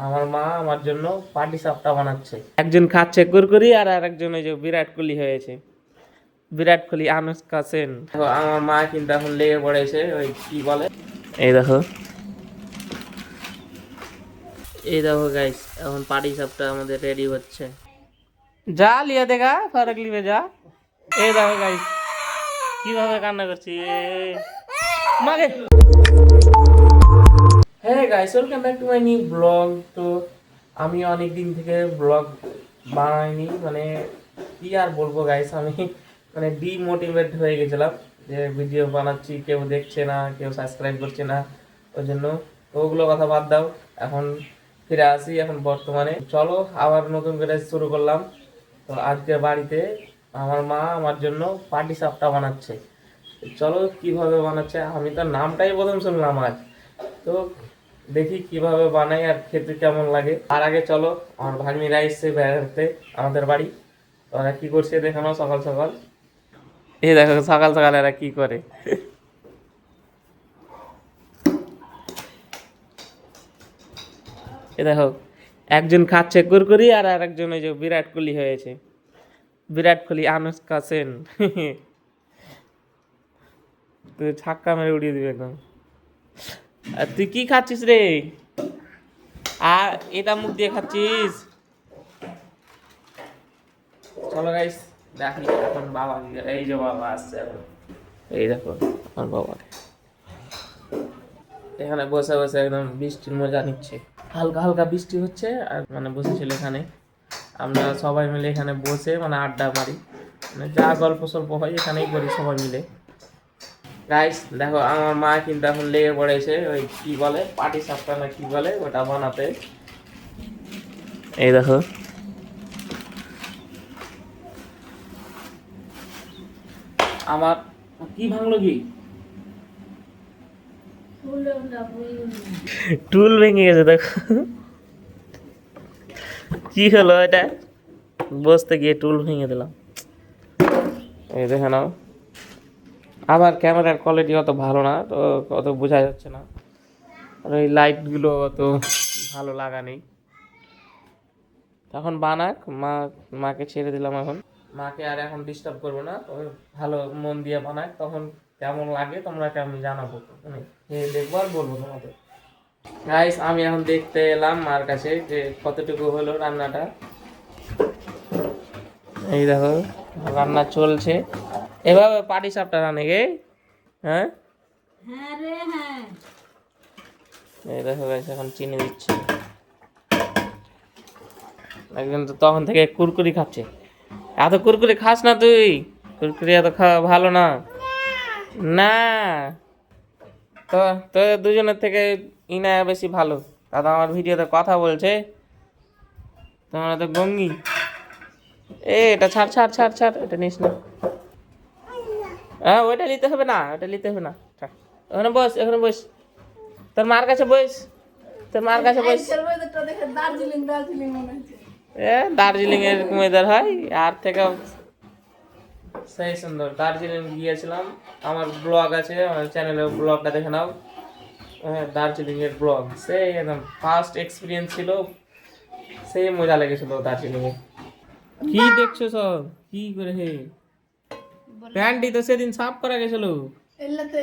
আমার মা আমার জন্য পাটি সাপটা বানাচ্ছে। একজন খাচ্ছে কুরকুরি আর আরেকজন ওই যে বিরাট কোহলি হয়েছে, বিরাট কোহলি, আনুষ্কা সেন। দেখো আমার মা কিন্তু এখন লেগে পড়েছে ওই কি বলে, এই দেখো, এই দেখো গাইস, এখন পাটি সাপটা আমাদের রেডি হচ্ছে। যা লিয়া দেখা ফারাক লিবে যা। এই দেখো গাইস কিভাবে কান্না করছি মাগে। হ্যাঁ guys, welcome back to my new blog. তো আমি অনেক দিন থেকে ব্লগ বানাইনি, মানে কি আর বলবো গাইস, আমি মানে ডিমোটিভেট হয়ে গেছিলাম যে ভিডিও বানাচ্ছি কেউ দেখছে না, কেউ সাবস্ক্রাইব করছে না, ওই জন্য। তো ওগুলো কথা বাদ দাও, এখন ফিরে আসি এখন বর্তমানে। চলো আবার নতুন করে শুরু করলাম। তো আজকে বাড়িতে আমার মা আমার জন্য পাটি সাপটা বানাচ্ছে। চলো কিভাবে বানাচ্ছে, আমি তো নামটাই প্রথম শুনলাম আজ। তো দেখি কিভাবে বানাই আর খেতে কেমন লাগে। আর আগে চলো, আমার ভাগ্নিরা এসছে বেড়াতে আমাদের বাড়ি। ওরা কি করছে দেখো না, সকাল সকাল এই দেখো সকাল সকাল এরা কি করে। এ দেখো, একজন খাচ্ছে কুরকুরি আর আরেকজন ওই যে বিরাট কোহলি হয়েছে, বিরাট কোহলি, আনুষ্কা সেন। তো ছাক্কা মেরে উড়িয়ে দিবে একদম। আর তুই কি খাচ্ছিস রে? আর এটা মুখ দিয়ে খাচ্ছিস? চলো গাইস দেখি এখন বাবা, এই যে বাবা আসছে এখন। এই দেখো আমার বাবাকে এখানে বসে বসে একদম বৃষ্টির মজা নিচ্ছে। হালকা হালকা বৃষ্টি হচ্ছে আর মানে বসেছিল এখানে, আমরা সবাই মিলে এখানে বসে মানে আড্ডা মারি, মানে যা গল্প সল্প হয় এখানেই করি সবাই মিলে। গাইস দেখো আমার মা কিন্তু এখন লেগে পড়েছে ওই কি বলে পাটি সাপটা না কি বলে ওটা বানাতে। এই দেখো, আমার কি ভাঙলো কি, টুল ভেঙে গেছে দেখো। কি হলো এটা, বসতে গিয়ে টুল ভেঙে দিলাম। এই দেখে নাও, আবার ক্যামেরার কোয়ালিটি অত ভালো না, তো অত বোঝা যাচ্ছে না, আর ওই লাইটগুলো অত ভালো লাগা নেই। তখন বানাক মা, মাকে ছেড়ে দিলাম এখন। মাকে আর এখন ডিস্টার্ব করবো না, তবে ভালো মন দিয়ে বানাক, তখন কেমন লাগে তোমরা কেমন জানাবো, দেখবো আর বলবো তোমাদের। গাইস আমি এখন দেখতে এলাম মার কাছে যে কতটুকু হলো রান্নাটা। এই দেখো রান্না চলছে, এভাবে পাটি সাপটা রান্নে গে। হ্যাঁ হ্যাঁ রে হ্যাঁ। এই দেখো গাইস এখন চিনি দিচ্ছে, একজন তো তখন থেকে কুরকুরি খাচ্ছে। এত কুরকুরি খাস না তুই, কুরকুরি এত খাওয়া ভালো না। না, তো তোদের দুজনের থেকে ইনায়া বেশি ভালো। দাদা আমার ভিডিওতে কথা বলছে, তোমরা তো গঙ্গি। এটা ছাড় ছাড় ছাড় ছাড়, এটা নিস না। হ্যাঁ ওইটা নিতে হবে না, ওটা নিতে হবে না, ছাড়। ওখানে বস, এখানে বস, তোর মার কাছে বস, তোর মার কাছে বস। দার্জিলিং দার্জিলিং মনে হচ্ছে। দার্জিলিং এর ওয়েদার হয় আর থেকে সেই সুন্দর। দার্জিলিং গিয়েছিলাম, আমার ব্লগ আছে আমার চ্যানেলে, ব্লগটা দেখে নাও। হ্যাঁ দার্জিলিং এর ব্লগ, সেই একদম ফার্স্ট এক্সপিরিয়েন্স ছিল, সেই মজা লেগেছিল দার্জিলিং এ। কি দেখছো সব কি করে হে, প্যান্টটি তো সেদিন সাফ করা গেছিল। এল্লাতে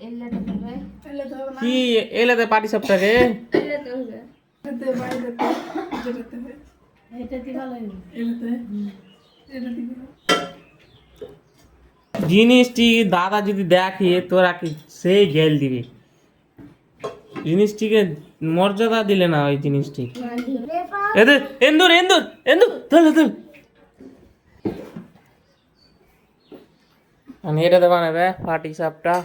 এল্লাতে হবে, এল্লাতে হবে না, কি এলাতে পাটি সাপটাকে এল্লাতে হবে, এল্লাতে বাইরে যেতে হবে, এটা দি ভালো লাগে এল্লাতে, এটা দি জিনিসটি দাদা যদি দেখে তোরা কি সেই গেল দিবি, জিনিসটিকে মর্যাদা দিলে না ওই জিনিসটি। এদের এন্দুর এন্দুর এন্দুর ধর ধর, মানে এটাতে বানাবে পাটি সাপটা।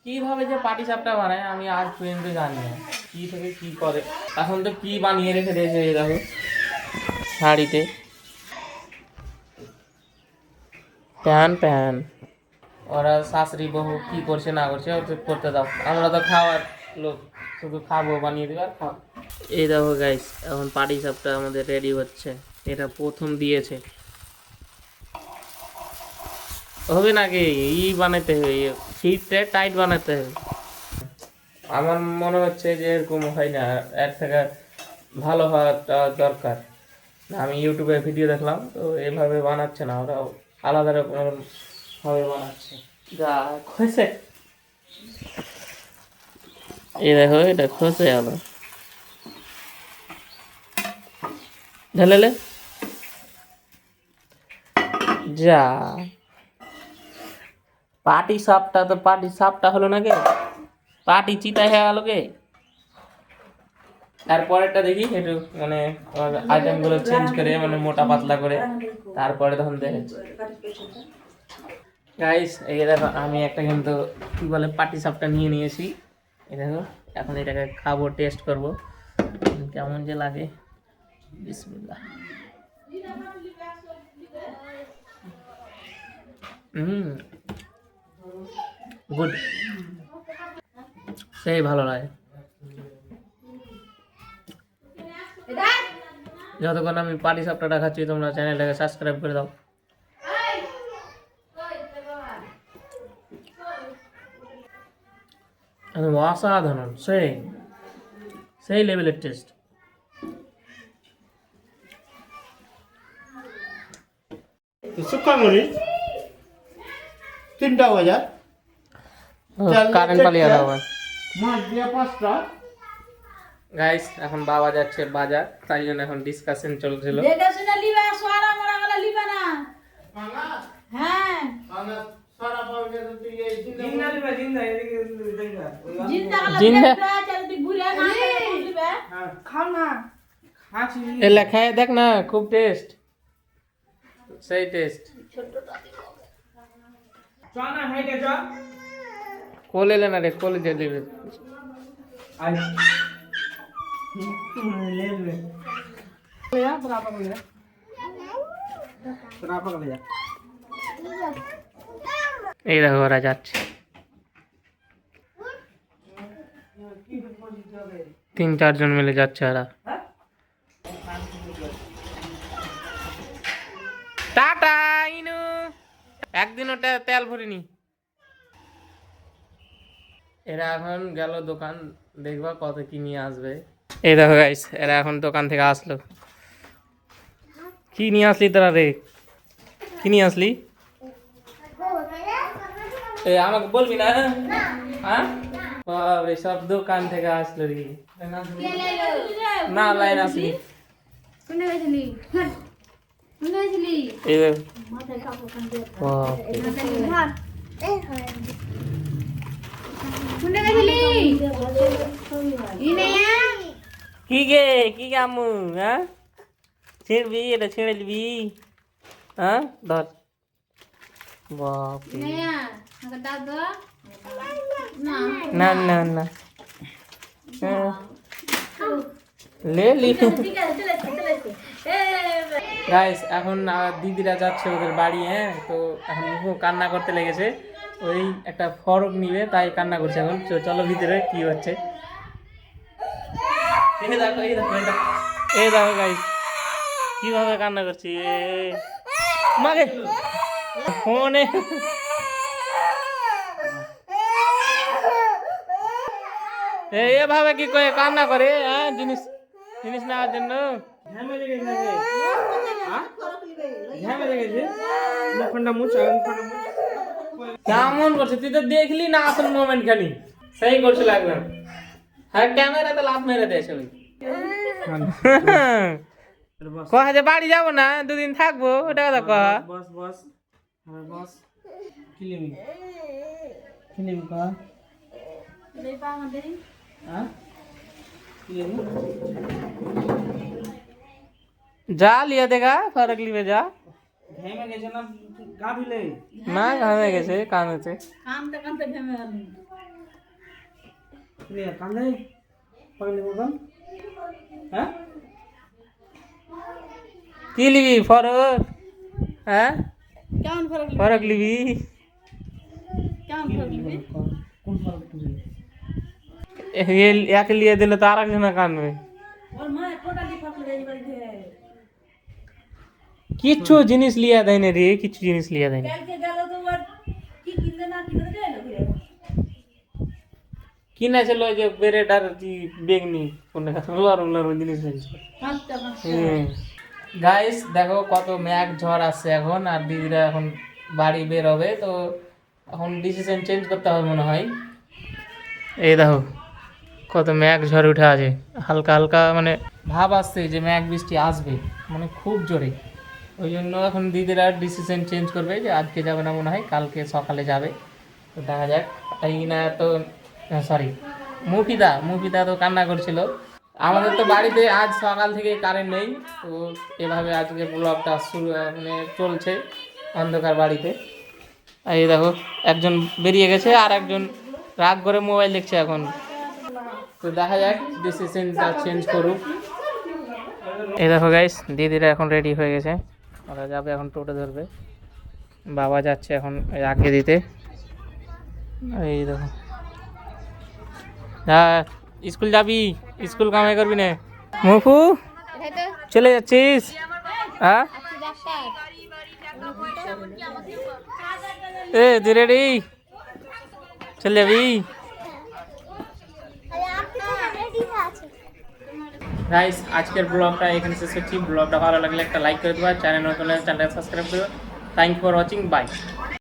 কিভাবে যে পাটি সাপটা বানায় আমি আজ পর্যন্ত জানি না, কি থেকে কি করে। এখন তো কি বানিয়ে রেখে দিয়েছে এই দেখো শাড়িতে, প্যান প্যান। ওরা শাশুড়ি বহু কি করছে না করছে ওটা করতে দাও, আমরা তো খাওয়ার লোক, শুধু খাবো, বানিয়ে দেবে আর খাও। এই দেখো গাইস এখন পাটি সাপটা আমাদের রেডি হচ্ছে, এটা প্রথম দিয়েছে। হবে নাকি ই বানাতে হবে, সিটটা টাইট বানাতে হবে। আমার মনে হচ্ছে যে এরকম হয় না, এর থেকে ভালো হওয়াটা দরকার। আমি ইউটিউবে ভিডিও দেখলাম, তো এভাবে বানাচ্ছে না, ওরা আলাদা রকম ভাবে বানাচ্ছে। যা খসে, এই দেখো এটা খসে গেল, ঢেলেলে যা। পাটি সাপটা হলো না কে, পাটি চিতা হয়ে গেল কে। তারপরেরটা দেখি একটু মানে আইটেম গুলো চেঞ্জ করে, মানে মোটা পাতলা করে, তারপরে তখন দেখেছি। গাইস এই দেখো আমি একটা কিন্তু কি বলে পাটি সাপটা নিয়ে নিয়েছি। এই দেখো এখন এটাকে খাবো, টেস্ট করব কেমন যে লাগে। বিসমিল্লাহ। গুড, সেই ভালো লাগে। যতক্ষণ আমি পাটি সাপটা খাচ্ছি, তোমরা চ্যানেলটাকে সাবস্ক্রাইব করে দাও। অসাধারণ, সেই সেই লেভেলের টেস্ট। শুকা মরিচ 3টা বাজার, কারেন্ট পালিয়ে যাবে। মাছ দিয়া 5টা। গাইস এখন বাবা যাচ্ছে বাজার, তাই জন্য এখন ডিসকাশন চলছিল। দেখাশোনা লিবা, সোয়ারা মরা গলা লিবা না। হ্যাঁ সারা পাউডার তুই এই জিন্দা গলা জিন্দা লিবা, চলতি ঘুরে না লিবা। খাও না। এ লেখায় দেখ না, খুব টেস্ট, সেই টেস্ট। কোলে লে না রে, কোলে যে দিবে। এই দেখো ওরা যাচ্ছে, 3-4 জন মিলে যাচ্ছে ওরা। টাটা ইনু, একদিন ওটা তেল ভরিনি। এরা এখন গেল দোকান, দেখবা কত কি নিয়ে আসবে। এই দেখো গাইস, এরা এখন দোকান থেকে আসলো। কি নিয়ে আসলি তোরা রে, কি নিয়ে আসলি? আমাকে বলবি না? হ্যাঁ বাবরে, সব দোকান থেকে আসলো রে। না লাইন আসলি। কোনে গেছিলি? কোনে গেছিলি? এই দেখ, মাথায় কাপড় কান দিয়ে। বাপ রে। কোনে গেছিলি? ইনেয়া কি গে, কি কামু? হ্যাঁ ছিড়বি, এটা ছিঁড়ে দিবি? হ্যাঁ ধর। বাপ রে। ইনেয়া আমাকে দাও তো। না না না না, হ্যাঁ, লে লি। ঠিক আছে, চলে এসো। গাইস এখন দিদিরা যাচ্ছে ওদের বাড়ি, হ্যাঁ, তো এখন মুখও কান্না করতে লেগেছে, ওই একটা ফরক নিবে তাই কান্না করছে এখন। চলো ভিতরে কি হচ্ছে। এই দেখো, এই দেখো, এই দেখো গাইস কিভাবে কান্না করছি। মাগে ফোনে এভাবে কি করে কান্না করে, হ্যাঁ, জিনিস জিনিস নেওয়ার জন্য। কেমন করছে তুই, তো দেখলি না আসল মোমেন্ট খালি, সেই করছিল একদম। হ্যাঁ ক্যামেরাতে লাভ মেরে দেয় ওই। কহে যে বাড়ি যাবো না, 2 দিন থাকবো, ওটা কথা কহ। বস বস বস কিলিমি কিলিমি কা দেই পা আমাদের। হ্যাঁ কিলিমি যা লিয়ে দেগা, ফরক লিবে যা। ঘেমে গেছে না গা ধুলে? না ঘামে গেছে, কামেছে। কানতে কানতে ভেমে গেল। রে কান্দে পাগলি মতন। হ্যাঁ কি লিবি ফরক? হ্যাঁ কেমন ফরক লিবি? ফরক লিবি? কেমন ফরক লিবি? কোন ফরক তুই? এক লিয়ে দিলে তো আর একজন কানবে। ওর মা টোটালি ফরক লিয়ে বাড়িতে। কিচ্ছু জিনিস লিয়া দেয় না রে, কিছু জিনিস লিয়া দেয় না। কালকে গেল তোমার কি কিনলে না কিনলে দেয় না ঘুরে। কিনেছিল ওই যে বেরেট আর কি বেগনি কোনটা লরম লরম জিনিস গাইস দেখো কত ম্যাগ ঝড় আসছে এখন, আর দিদিরা এখন বাড়ি বের হবে, তো এখন ডিসিশন চেঞ্জ করতে হবে মনে হয়। এই দেখো কত ম্যাগ ঝড় উঠে আছে, হালকা হালকা মানে ভাব আসছে যে ম্যাগ বৃষ্টি আসবে, মানে খুব জোরে। ওই জন্য এখন দিদিরা ডিসিশন চেঞ্জ করবে যে আজকে যাবে না মনে হয়, কালকে সকালে যাবে। তো দেখা যাক। এই না তো সরি, মুফিদা তো কান্না করছিল। আমাদের তো বাড়িতে আজ সকাল থেকে কারেন্ট নেই, তো এভাবে আজকে ব্লগটা শুরু মানে চলছে অন্ধকার বাড়িতে। আর এই দেখো একজন বেরিয়ে গেছে আর একজন রাগ করে মোবাইল দেখছে এখন। তো দেখা যাক ডিসিশনটা চেঞ্জ করুক। এই দেখো গাইস দিদিরা এখন রেডি হয়ে গেছে, ওরা যাবে এখন টোটো ধরবে। বাবা যাচ্ছে এখন আগে দিতে। এই দেখো হ্যাঁ স্কুল যাবি, স্কুল কামাই করবি না মুফু, চলে যাচ্ছিস? হ্যাঁ এ তুই রেডি চলে যাবি? গাইস আজকের ব্লগটা এখানে শেষ করছি। ব্লগটা ভালো লাগলে একটা লাইক করে দেবা, চ্যানেল নতুন হলে চ্যানেলটা সাবস্ক্রাইব করবে। Thank for watching, by.